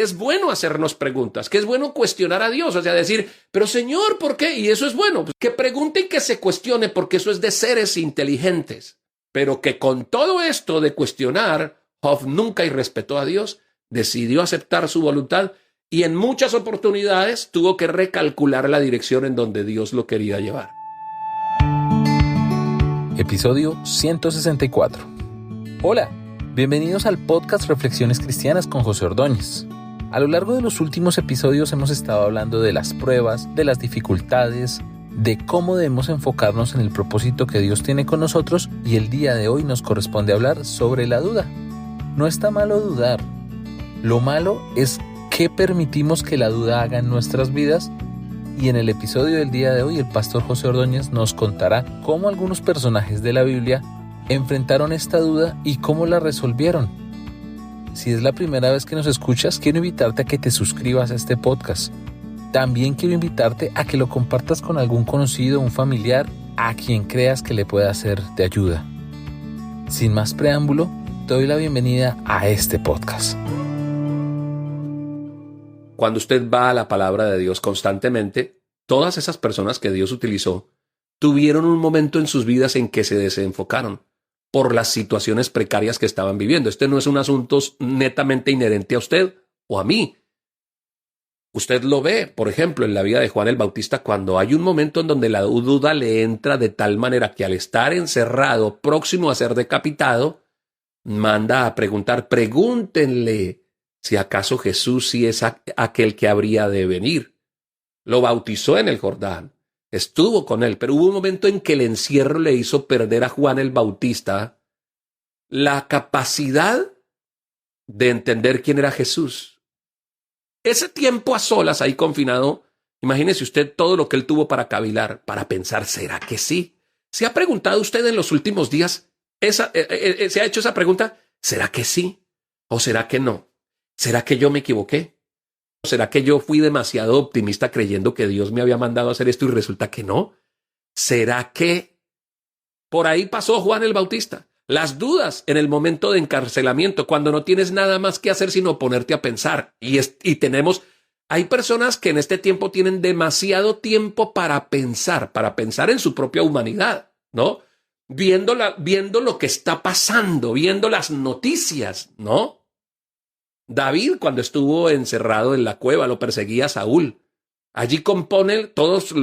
es bueno hacernos preguntas, que es bueno cuestionar a Dios, o sea, decir, pero Señor, ¿por qué? Y eso es bueno, que pregunte y que se cuestione, porque eso es de seres inteligentes. Pero que con todo esto de cuestionar, Job nunca irrespetó a Dios, decidió aceptar su voluntad y en muchas oportunidades tuvo que recalcular la dirección en donde Dios lo quería llevar. Episodio 164. Hola, bienvenidos al podcast Reflexiones Cristianas con José Ordóñez. A lo largo de los últimos episodios hemos estado hablando de las pruebas, de las dificultades, de cómo debemos enfocarnos en el propósito que Dios tiene con nosotros, y el día de hoy nos corresponde hablar sobre la duda. No está malo dudar. Lo malo es qué permitimos que la duda haga en nuestras vidas. Y en el episodio del día de hoy, el pastor José Ordóñez nos contará cómo algunos personajes de la Biblia enfrentaron esta duda y cómo la resolvieron. Si es la primera vez que nos escuchas, quiero invitarte a que te suscribas a este podcast. También quiero invitarte a que lo compartas con algún conocido, un familiar, a quien creas que le pueda ser de ayuda. Sin más preámbulo, te doy la bienvenida a este podcast. Cuando usted va a la palabra de Dios constantemente, todas esas personas que Dios utilizó tuvieron un momento en sus vidas en que se desenfocaron por las situaciones precarias que estaban viviendo. Este no es un asunto netamente inherente a usted o a mí. Usted lo ve, por ejemplo, en la vida de Juan el Bautista, cuando hay un momento en donde la duda le entra de tal manera que al estar encerrado, próximo a ser decapitado, manda a preguntar, pregúntenle si acaso Jesús sí es aquel que habría de venir. Lo bautizó en el Jordán, estuvo con él, pero hubo un momento en que el encierro le hizo perder a Juan el Bautista la capacidad de entender quién era Jesús. Ese tiempo a solas, ahí confinado, imagínese usted todo lo que él tuvo para cavilar, para pensar, ¿será que sí? ¿Se ha preguntado usted en los últimos días, se ha hecho esa pregunta? ¿Será que sí? ¿O será que no? ¿Será que yo me equivoqué? ¿Será que yo fui demasiado optimista creyendo que Dios me había mandado a hacer esto y resulta que no? ¿Será que por ahí pasó Juan el Bautista? Las dudas en el momento de encarcelamiento, cuando no tienes nada más que hacer sino ponerte a pensar. Hay personas que en este tiempo tienen demasiado tiempo para pensar en su propia humanidad, ¿no? Viendo lo que está pasando, viendo las noticias, ¿no? David, cuando estuvo encerrado en la cueva, lo perseguía Saúl. Allí compone todos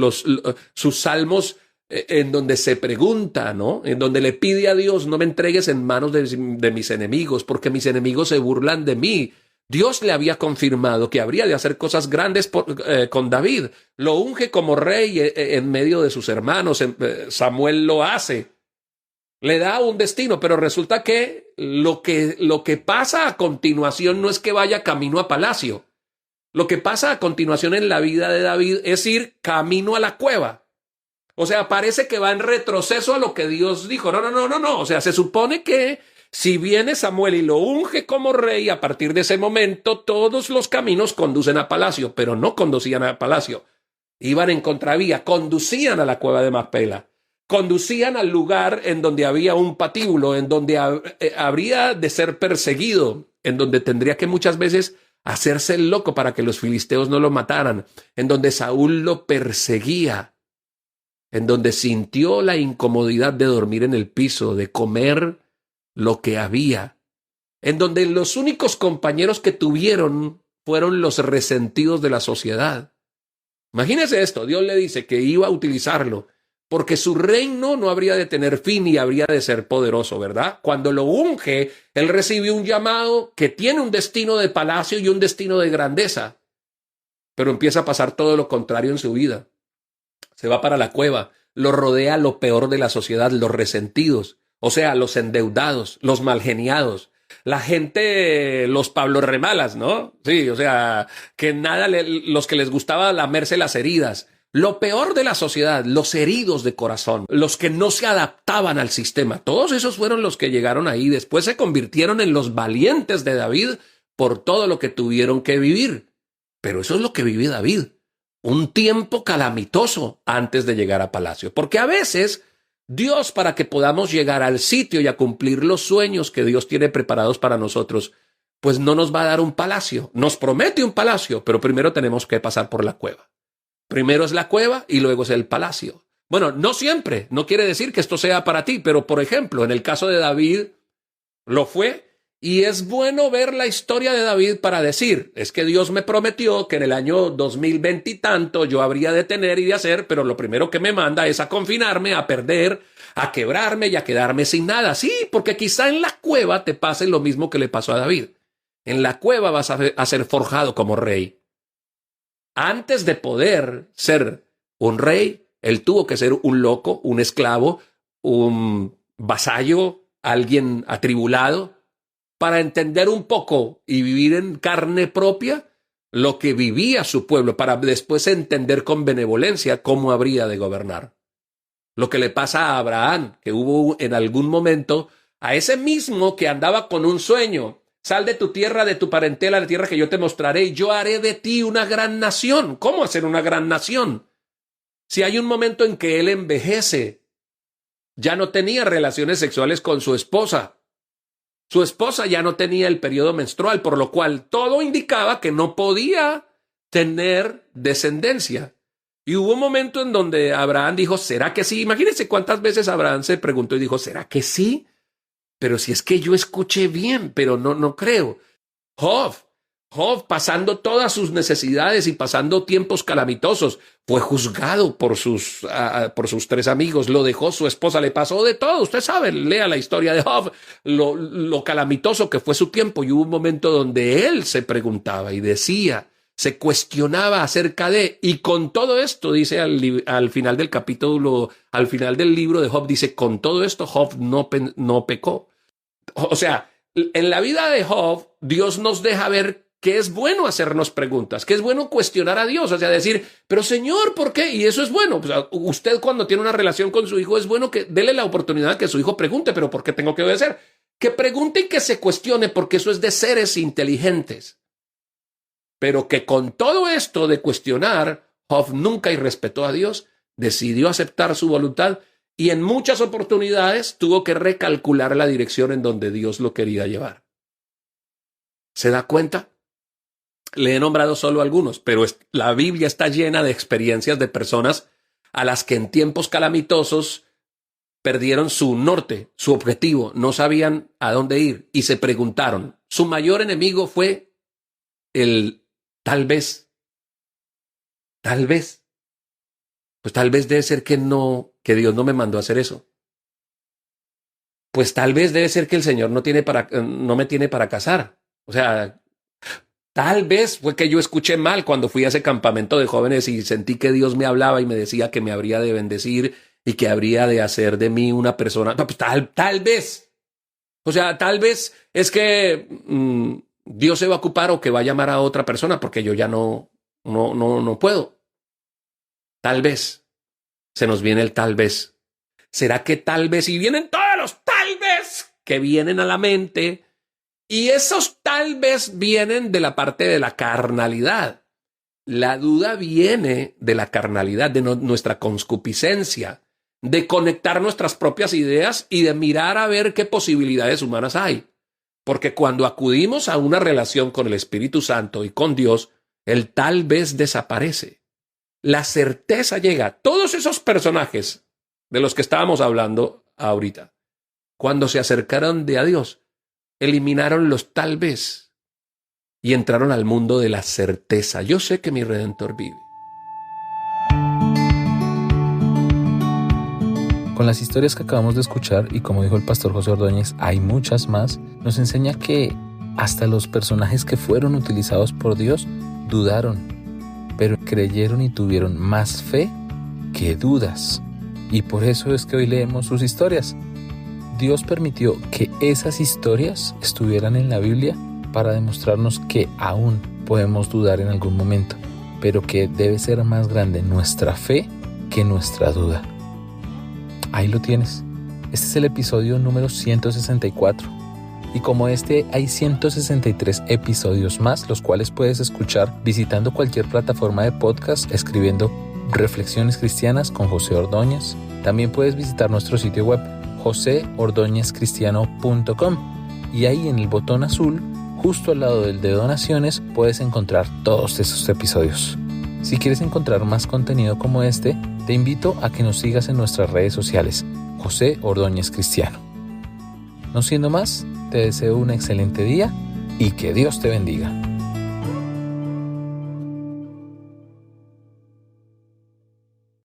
sus salmos en donde se pregunta, ¿no? En donde le pide a Dios, no me entregues en manos de mis enemigos, porque mis enemigos se burlan de mí. Dios le había confirmado que habría de hacer cosas grandes con David. Lo unge como rey en medio de sus hermanos. Samuel lo hace. Le da un destino, pero resulta que lo que pasa a continuación no es que vaya camino a palacio. Lo que pasa a continuación en la vida de David es ir camino a la cueva. O sea, parece que va en retroceso a lo que Dios dijo. No. O sea, se supone que si viene Samuel y lo unge como rey, a partir de ese momento todos los caminos conducen a palacio, pero no conducían a palacio. Iban en contravía, conducían a la cueva de Macpela. Conducían al lugar en donde había un patíbulo, en donde habría de ser perseguido, en donde tendría que muchas veces hacerse el loco para que los filisteos no lo mataran, en donde Saúl lo perseguía, en donde sintió la incomodidad de dormir en el piso, de comer lo que había, en donde los únicos compañeros que tuvieron fueron los resentidos de la sociedad. Imagínese esto, Dios le dice que iba a utilizarlo, porque su reino no habría de tener fin y habría de ser poderoso, ¿verdad? Cuando lo unge, él recibe un llamado que tiene un destino de palacio y un destino de grandeza. Pero empieza a pasar todo lo contrario en su vida. Se va para la cueva, lo rodea lo peor de la sociedad, los resentidos, o sea, los endeudados, los malgeniados, la gente, los Pablo Remalas, ¿no? Sí, o sea, que los que les gustaba lamerse las heridas. Lo peor de la sociedad, los heridos de corazón, los que no se adaptaban al sistema, todos esos fueron los que llegaron ahí. Después se convirtieron en los valientes de David por todo lo que tuvieron que vivir. Pero eso es lo que vive David. Un tiempo calamitoso antes de llegar a palacio. Porque a veces Dios, para que podamos llegar al sitio y a cumplir los sueños que Dios tiene preparados para nosotros, pues no nos va a dar un palacio. Nos promete un palacio, pero primero tenemos que pasar por la cueva. Primero es la cueva y luego es el palacio. Bueno, no siempre, no quiere decir que esto sea para ti, pero por ejemplo, en el caso de David, lo fue. Y es bueno ver la historia de David para decir, es que Dios me prometió que en el año 2020 y tanto yo habría de tener y de hacer, pero lo primero que me manda es a confinarme, a perder, a quebrarme y a quedarme sin nada. Sí, porque quizá en la cueva te pase lo mismo que le pasó a David. En la cueva vas a ser forjado como rey. Antes de poder ser un rey, él tuvo que ser un loco, un esclavo, un vasallo, alguien atribulado, para entender un poco y vivir en carne propia lo que vivía su pueblo, para después entender con benevolencia cómo habría de gobernar. Lo que le pasa a Abraham, que hubo en algún momento a ese mismo que andaba con un sueño: sal de tu tierra, de tu parentela, la tierra que yo te mostraré, y yo haré de ti una gran nación. ¿Cómo hacer una gran nación? Si hay un momento en que él envejece, ya no tenía relaciones sexuales con su esposa. Su esposa ya no tenía el periodo menstrual, por lo cual todo indicaba que no podía tener descendencia. Y hubo un momento en donde Abraham dijo, ¿será que sí? Imagínense cuántas veces Abraham se preguntó y dijo, ¿será que sí? Pero si es que yo escuché bien, pero no creo. Job, pasando todas sus necesidades y pasando tiempos calamitosos, fue juzgado por sus 3 amigos, lo dejó su esposa, le pasó de todo. Usted sabe, lea la historia de Job, lo calamitoso que fue su tiempo. Y hubo un momento donde él se preguntaba y decía, se cuestionaba acerca de, y con todo esto, dice al final del capítulo, al final del libro de Job, dice, con todo esto Job no pecó. O sea, en la vida de Job, Dios nos deja ver que es bueno hacernos preguntas, que es bueno cuestionar a Dios, o sea, decir, pero Señor, ¿por qué? Y eso es bueno. O sea, usted cuando tiene una relación con su hijo, es bueno que dele la oportunidad que su hijo pregunte, pero ¿por qué tengo que obedecer? Que pregunte y que se cuestione, porque eso es de seres inteligentes. Pero que con todo esto de cuestionar, Job nunca irrespetó a Dios, decidió aceptar su voluntad y en muchas oportunidades tuvo que recalcular la dirección en donde Dios lo quería llevar. ¿Se da cuenta? Le he nombrado solo algunos, pero la Biblia está llena de experiencias de personas a las que en tiempos calamitosos perdieron su norte, su objetivo, no sabían a dónde ir y se preguntaron. Su mayor enemigo fue el tal vez. Pues tal vez debe ser que Dios no me mandó a hacer eso. Pues tal vez debe ser que el Señor no me tiene para casar. O sea, tal vez fue que yo escuché mal cuando fui a ese campamento de jóvenes y sentí que Dios me hablaba y me decía que me habría de bendecir y que habría de hacer de mí una persona. Pues tal vez. O sea, tal vez es que Dios se va a ocupar o que va a llamar a otra persona porque yo ya no puedo. Tal vez. Se nos viene el tal vez. ¿Será que tal vez? Y vienen todos los tal vez que vienen a la mente. Y esos tal vez vienen de la parte de la carnalidad. La duda viene de la carnalidad, de nuestra concupiscencia, de conectar nuestras propias ideas y de mirar a ver qué posibilidades humanas hay. Porque cuando acudimos a una relación con el Espíritu Santo y con Dios, el tal vez desaparece. La certeza llega. Todos esos personajes de los que estábamos hablando ahorita, cuando se acercaron a Dios, eliminaron los tal vez y entraron al mundo de la certeza. Yo sé que mi Redentor vive. Con las historias que acabamos de escuchar, y como dijo el pastor José Ordóñez, hay muchas más, nos enseña que hasta los personajes que fueron utilizados por Dios dudaron, pero creyeron y tuvieron más fe que dudas. Y por eso es que hoy leemos sus historias. Dios permitió que esas historias estuvieran en la Biblia para demostrarnos que aún podemos dudar en algún momento, pero que debe ser más grande nuestra fe que nuestra duda. Ahí lo tienes. Este es el episodio número 164. Y como este, hay 163 episodios más, los cuales puedes escuchar visitando cualquier plataforma de podcast, escribiendo Reflexiones Cristianas con José Ordóñez. También puedes visitar nuestro sitio web joseordóñezcristiano.com y ahí en el botón azul justo al lado del de donaciones puedes encontrar todos estos episodios. Si quieres encontrar más contenido como este, te invito a que nos sigas en nuestras redes sociales, José Ordóñez Cristiano. No siendo más, te deseo un excelente día y que Dios te bendiga.